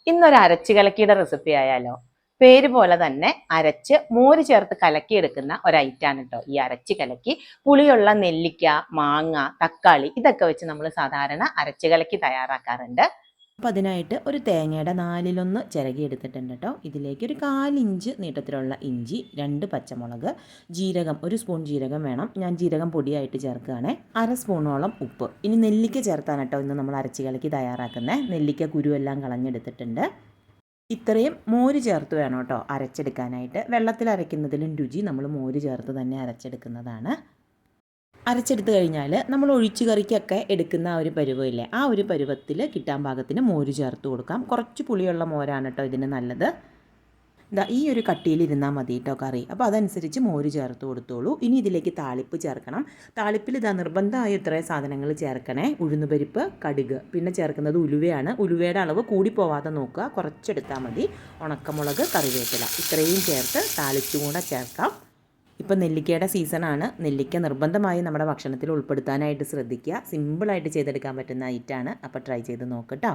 ഇന്നൊരു അരച്ച് കലക്കിയുടെ റെസിപ്പി ആയാലോ. പേര് പോലെ തന്നെ അരച്ച് മോര് ചേർത്ത് കലക്കിയെടുക്കുന്ന ഒരു ഐറ്റാണ് കേട്ടോ ഈ അരച്ച് കലക്കി. പുളിയുള്ള നെല്ലിക്ക, മാങ്ങ, തക്കാളി ഇതൊക്കെ വെച്ച് നമ്മൾ സാധാരണ അരച്ച് കലക്കി തയ്യാറാക്കാറുണ്ട്. അപ്പോൾ അതിനായിട്ട് ഒരു തേങ്ങയുടെ 1/4 ചിരകി എടുത്തിട്ടുണ്ട് കേട്ടോ. ഇതിലേക്ക് ഒരു 1/4 ഇഞ്ച് നീട്ടത്തിലുള്ള ഇഞ്ചി, 2 പച്ചമുളക്, ജീരകം, 1 സ്പൂൺ ജീരകം വേണം. ഞാൻ ജീരകം പൊടിയായിട്ട് ചേർക്കുകയാണേ. 1/2 സ്പൂണോളം ഉപ്പ്. ഇനി നെല്ലിക്ക ചേർത്താണ് കേട്ടോ ഇന്ന് നമ്മൾ അരച്ച് കലക്കി തയ്യാറാക്കുന്നത്. നെല്ലിക്ക കുരുവെല്ലാം കളഞ്ഞെടുത്തിട്ടുണ്ട്. ഇത്രയും മോര് ചേർത്ത് വേണം കേട്ടോ അരച്ചെടുക്കാനായിട്ട്. വെള്ളത്തിൽ അരയ്ക്കുന്നതിലും രുചി നമ്മൾ മോര് ചേർത്ത് തന്നെ അരച്ചെടുക്കുന്നതാണ്. അരച്ചെടുത്ത് കഴിഞ്ഞാൽ നമ്മൾ ഒഴിച്ചു കറിക്കൊക്കെ എടുക്കുന്ന ആ ഒരു പരുവമില്ലേ, ആ ഒരു പരുവത്തിൽ കിട്ടാൻ പാകത്തിന് മോര് ചേർത്ത് കൊടുക്കാം. കുറച്ച് പുളിയുള്ള മോരാണ് കേട്ടോ ഇതിന് നല്ലത്. ഇതാ ഈ ഒരു കട്ടിയിലിരുന്നാൽ മതി കേട്ടോ കറി. അപ്പോൾ അതനുസരിച്ച് മോര് ചേർത്ത് കൊടുത്തോളൂ. ഇനി ഇതിലേക്ക് താളിപ്പ് ചേർക്കണം. താളിപ്പിൽ ഇതാ നിർബന്ധമായ ഇത്രയും സാധനങ്ങൾ ചേർക്കണേ. ഉഴുന്നുപരിപ്പ്, കടുക്, പിന്നെ ചേർക്കുന്നത് ഉലുവയാണ്. ഉലുവയുടെ അളവ് കൂടി പോവാതെ നോക്കുക, കുറച്ചെടുത്താൽ മതി. ഉണക്കമുളക്, കറിവേപ്പില ഇത്രയും ചേർത്ത് താളിച്ചും കൂടെ ചേർക്കാം. ഇപ്പം നെല്ലിക്കയുടെ സീസണാണ്. നെല്ലിക്ക നിർബന്ധമായി നമ്മുടെ ഭക്ഷണത്തിൽ ഉൾപ്പെടുത്താനായിട്ട് ശ്രദ്ധിക്കുക. സിമ്പിളായിട്ട് ചെയ്തെടുക്കാൻ പറ്റുന്ന ഐറ്റമാണ്. അപ്പോൾ ട്രൈ ചെയ്ത് നോക്കട്ടോ.